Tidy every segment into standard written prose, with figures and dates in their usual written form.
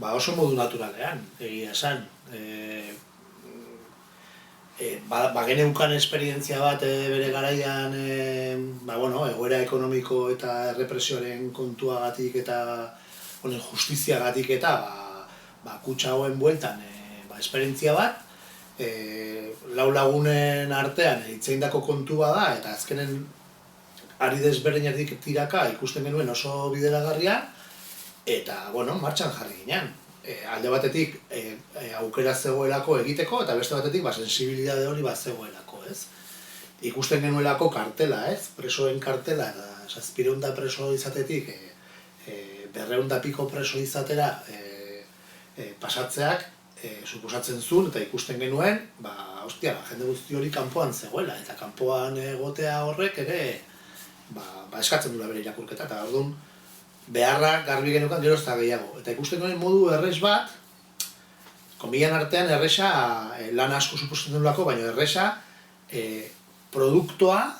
oso modu naturalean, egia esan. Geneukan esperientzia bat bere garaian egoera ekonomiko eta errepresioaren kontuagatik eta justiziagatik eta kutxa hauen bueltan esperientzia bat, lau lagunen artean hitzeindako kontua da eta azkenen ari desberdinak tiraka ikusten genuen oso bideragarria eta, martxan jarri ginen. Alde batetik aukera zegoelako egiteko eta beste batetik sensibilitate hori zegoelako, ez? Ikusten genuelako kartela, ez? Presoen kartela eta 700 preso izatetik 200 piko preso izatera pasatzeak suposatzen zuen eta ikusten genuen, jende guzti hori kanpoan zegoela eta kanpoan egotea horrek ere eskatzen duela bere irakurketa eta orduan beharra garbi genukan gero ez da gehiago. Eta ikusten genuen modu errez bat, konbilan artean erresa lan asko suposatzen duelako, baina erresa produktoa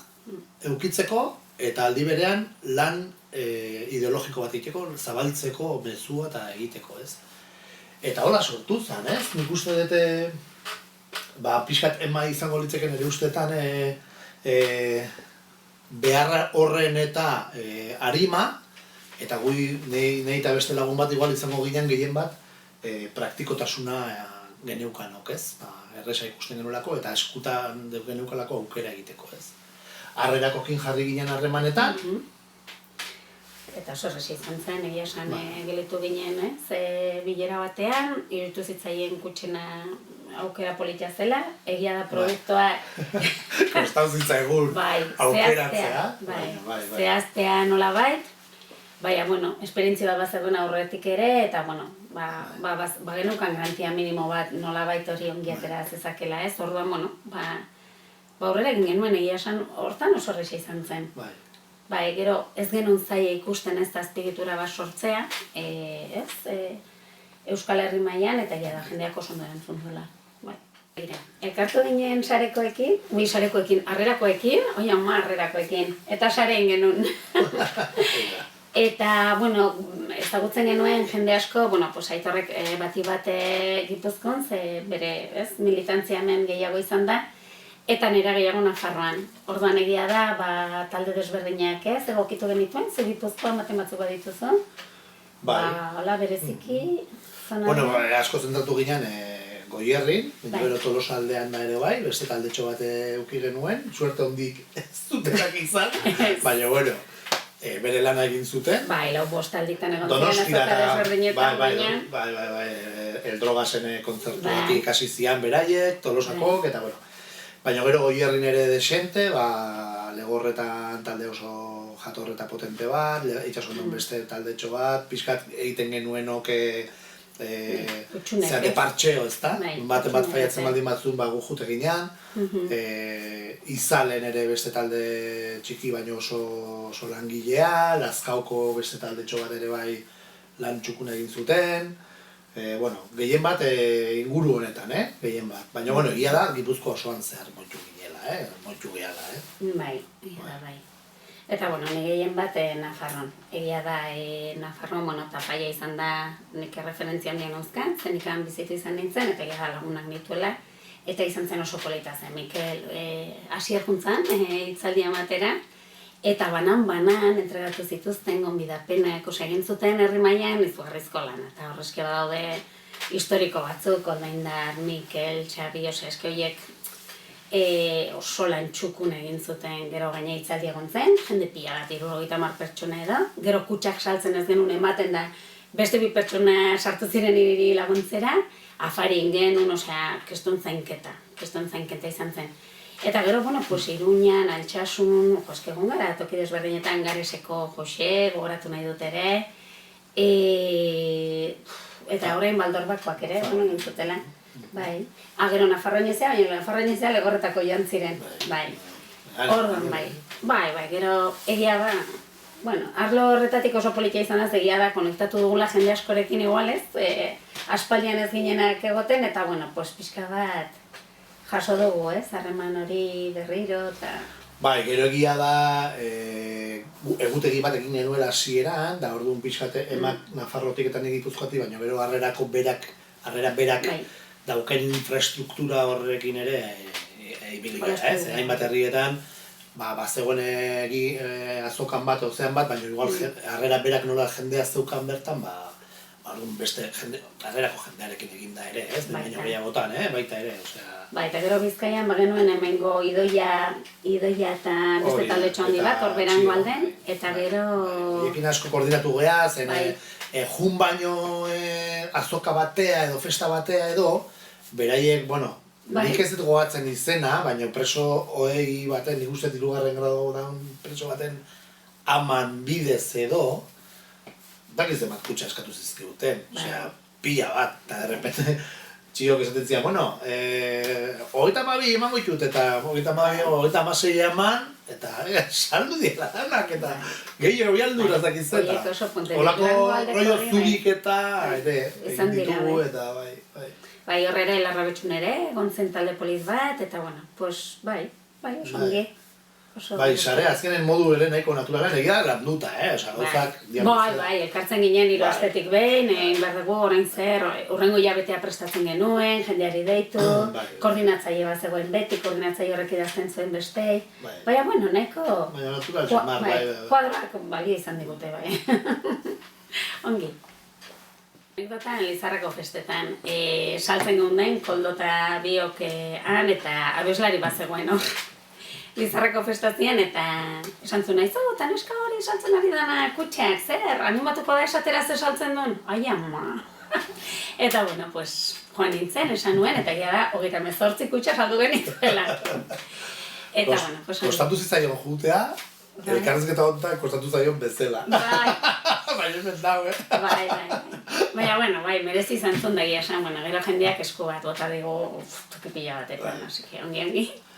eukitzeko eta aldi berean lan ideologiko bat egiteko, zabaltzeko mezua eta egiteko, ez? Eta hola sortu zen, ez? Nik uste dute pixkat ema izango litzeken ere ustetan beharra horren eta arima, eta nahi eta beste lagun bat igual izango ginen gehien bat praktikotasuna geneukanok, ez? Erresa ikusten genuelako eta eskutan geneukalako aukera egiteko, ez? Harrerakokin jarri ginen harremanetan. Eta oso erresa izan zen, egia esan gelitu ginen, ez? Bilera batean, iruditu zitzaien kutxena aukera politia zela, egia da produktua... Kostau zitzaigun aukeratzea. Zehaztea nola bait, baina, esperientzia bat bazegoen aurretik ere, eta, genukan garantia minimo bat nolabait hori ongiatera zezakela, ez? Orduan, aurrera egin genuen egia esan, hortan oso erresa izan zen. Gero, ez genuen zaila ikusten ez da azpiegitura bat sortzea, Euskal Herri mailan eta egia da jendeak oso ondo erantzun duela. Elkartu ginen sarekoekin, harrerakoekin, harrerakoekin, eta sareen genuen. Eta, ezagutzen genuen jende asko, Aitorrek bati bat Gipuzkoan, ze bere militantzia hemen gehiago izan da, eta nera gehiago Nafarroan. Orduan egia da, talde desberdinak egokitu genituen, ze Gipuzkoan baten batzuk badituzu. Hola, bereziki. Asko zentratu ginen Goierrin, gero Tolosa aldean da ere bai, beste taldetxo bat eduki genuen, suerte hondik ez zutenak izan, baina bere lana egin zuten. Lau bost alditan egon ziren azoka desberdinetan, baina... El Drogasen kontzertuetik hasi zian beraiek, Tolosakok, eta baina gero Goierrin ere desente, Legorretan talde oso jatorreta potente bat, itxasondon beste taldetxo bat, pixkat egiten genuenok zeate partxeo, ez da? Baten bat faiatzen baldin batzun gu jute ginean, Izalen ere beste talde txiki baino oso langilea, Lazkaoko beste taldetxo bat ere bai lan txukun egin zuten, gehien bat inguru honetan, gehien bat. Baina, egia da, Gipuzkoa osoan zehar moitu ginela, moitu gehala, Bai, bai. Eta, ni gehien bat Nafarroan. Egia da, Nafarroan, tapaia izan da nik referentzia handien euskan, zen ikan bizitu izan nintzen, eta egia da lagunak nituela, eta izan zen oso polita zen. Mikel hasier juntzan, hitzaldia matera, eta banan entregatu zituzten gonbidapenak egin zuten herri mailan izugarrizko lana. Eta horrezki badaude historiko batzuk, Oldaindar, Mikel, Txarri, eske horiek oso lan txukun egin zuten, gero gaina hitzaldia egon zen, jende pila bat, 70 pertsona edo, gero kutsak saltzen ez genuen ematen da, beste 2 pertsona sartu ziren hiri laguntzera, afari ingen, keston zainketa izan zen. Eta gero, Iruñan, Altsasun, joske egon gara, toki desberdinetan Gareseko Jose, gogoratu nahi dut ere, eta horrein Baldorbakoak ere, gintzutela. Bai. Gero Nafarroan ezea, baina Nafarroan ezea Legorretako joan ziren. Bai. Orduan, bai, gero egia da, arlo horretatik oso politia izan da, egia da, konektatu dugula jende askorekin igualez, aspaldian ez ginenak egoten, eta, pixka bat jaso dugu, harreman hori berriro, eta... Bai, gero egia da, egutegi bat egin genuela hasieran, da orduan pixkat emak Nafarrotik eta nik Gipuzkoatik, baina gero harrera berak dauken infrastruktura horrekin ere ibili gara, ez? Hainbat herrietan, bazegoen azokan bat, ozean bat, baina igual harrera berak nola jendea zeukan bertan, beste harrerako jendearekin eginda ere, ez? Baina gehiagotan, baita ere, osea... Ba, eta gero Bizkaian bagenuen hemengo idoia eta beste taldetxo handi bat, hor berango alden, eta gero... Ekin asko koordinatu geha, zen jun baino azoka batea edo festa batea edo, beraiek, bueno, nik ez dut gogatzen izena, baina preso ohei baten, nik uste 3. grado daun preso baten aman bidez edo, bakiz emat kutsa eskatu zizkiguten, osea, pila bat, eta derrepente, txiok esaten zian, bueno, 32 emango ditut, eta 36 eman, eta saldu diela danak, eta gehiago bialdura zakizeta. Olako rollo zurik eta ere, egin ditugu, eta bai. Bai, horrera Larrabetxun ere, gontzen talde poliz bat, eta bueno, pues bai, oso ongi. Bai, sare, azkenen modu ere nahiko naturalan egia landuta, oza, gauzak... Bai, elkartzen ginen 3 astetik behin, egin behar dugu, orain zer, urrengo hilabetea prestatzen genuen, jendeari deitu, koordinatzaile bat zegoen beti, koordinatzaile horrek idazten zuen bestei, baina, bueno, nahiko... Baina natural xamar, bai. Kuadroak balia izan digute, bai. Ongi. Anekdotan, Lizarrako festetan, saltzen gunden, koldota biok han eta abeslari bat zegoen hor. Lizarrako festazien eta esan zuen nahi eta neska hori saltzen ari dana kutxak, zer, animatuko da esatera ze saltzen duen? Ai ama! Eta bueno, pues, joan nintzen, esan nuen, eta gira da, 38 kutxa saldu genituela. Eta bueno, pues... Kostatu zitzaion jutea, elkarrezketa honetan kostatu zaion bezala. Bai. Baina ez dago, Bai. Baina, bueno, bai, merezi izan zuen dagia esan, bueno, gero jendeak esku bat, bota digo, tokipila batekoan, así que ongi,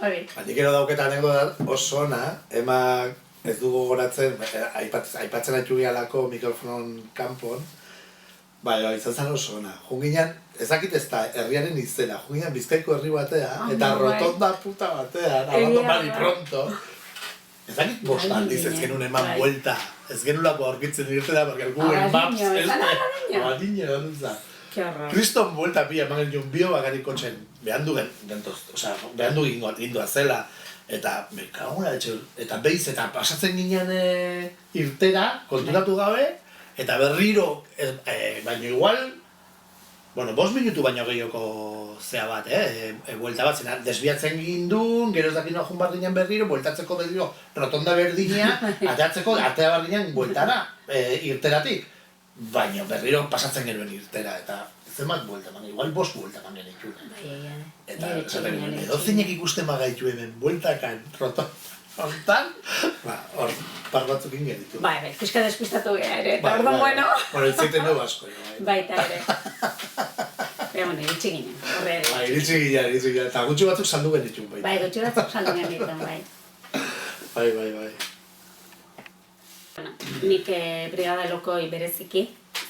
hori. Nik ero dauketa anekdotat oso ona, emak ez dugu goratzen, aipatzen haitu gialako mikrofonon kanpon, bai, izan zen oso ona. Junginan, ezakit ez da, herriaren izena, junginan Bizkaiko herri batea, eta rotonda puta batea, hablando mal y pronto. Ezakit bost aldiz ez genuen eman buelta, ez genulako aurkitzen irtera, porque el Google Maps ez da, adine dutza. Kriston buelta pila eman genuen bio bakarik kotxen, behan du gindoa zela, eta mekaguna etxe, eta behiz, eta pasatzen ginen irtera, konturatu gabe, eta berriro, baina igual, bueno, 5 minutu baino gehioko zea bat, buelta bat, zena desbiatzen gindun, gero ez dakina jun bat ginen berriro, bueltatzeko berriro rotonda berdina, atea berdinen bueltara, irteratik. Baina berriro pasatzen genuen irtera, eta zenbat buelta, igual 5 buelta man genituen. Eta edo zeinek ikusten bagaitu hemen bueltakan rotondan, hor par batzuk ingenitu. Bai, fiska despistatu gara ere, eta orduan bueno. Bueno, itzeiten dugu asko. Baita ere. Baina, bueno, iritsi ginen, horre ere. Bai, iritsi ginen, eta gutxi batzuk saldu genituen baita. Bai, gutxi batzuk saldu genituen, bai. Bai. Bueno, nik brigada lokoi bereziki,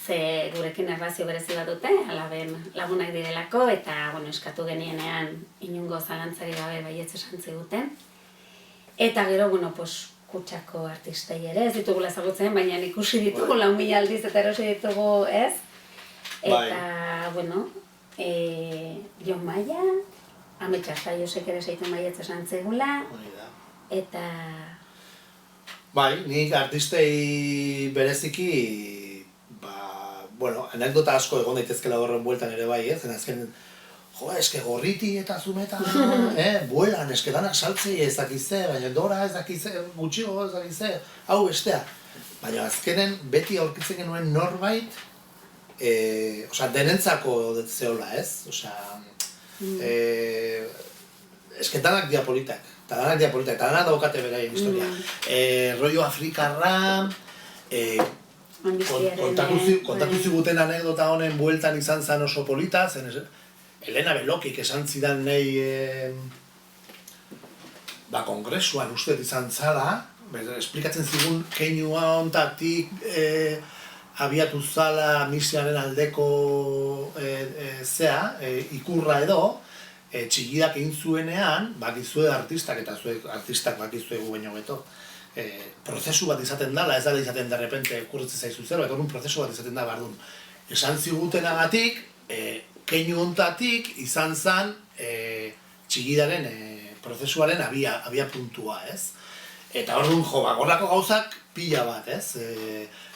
ze gurekin errazio berezi bat dute, alaben lagunak direlako, eta, bueno, eskatu genienean inungo zalantzari gabe baietz esan ziguten. Eta gero, bueno, pues, kutsako artistei ere, ez ditugula ezagutzen, baina ikusi ditugu 4.000 aldiz eta erosi ditugu, ez? Eta, bueno, Jon Maia, Ametxarza Josek ere zeiten baietz esan zegula, eta... Bai, nik artistei bereziki, bueno, anekdota asko egon daitezkela horren bueltan ere bai, ez? Azken, eske gorriti eta zumeta, buelan, eske danak saltzei ez dakize, baina dora ez dakize, gutxigo ez dakize, hau bestea. Baina azkenen beti aurkitzen genuen norbait, denentzako zehola, ez? Eske danak diapolitak, eta danak daukate beraien historia. Rollo afrikarra, kontatu ziguten anekdota honen bueltan izan zen oso polita, zen Elena Belokik esan zidan nahi kongresuan uste izan zala, esplikatzen zigun keinua ontatik abiatu zala misiaren aldeko ikurra edo, txigidak egin zuenean, bakizue artistak, eta zuek artistak bakizuegu baino beto, prozesu bat izaten dela, ez dela izaten de repente kurritzen zaizu zero, eta orduan prozesu bat izaten da, bardun. Esan zigutenagatik, keinu hontatik izan zen txigidaren prozesuaren abia puntua, ez? Eta orduan, gorlako gauzak pila bat, ez?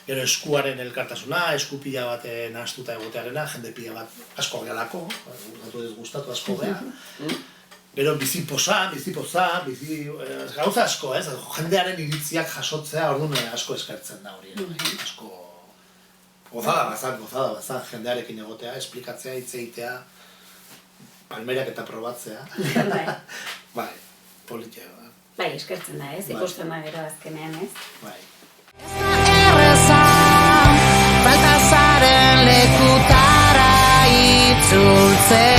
Gero eskuaren elkartasuna, esku pila bat nahastuta egotearena, jende pila bat asko gehalako, gatu ez gustatu asko geha. Gero bizipoza, gauza asko, ez? Jendearen iritziak jasotzea, orduan asko eskertzen da hori, asko... Gozada bazak, jendearekin egotea, esplikatzea, hitz egitea, palmerak eta probatzea. Bai, politia. Bai, eskertzen da, ez? Ikusten da gero azkenean, ez? Bai. Erreza, falta zaren lekutara itzultzea.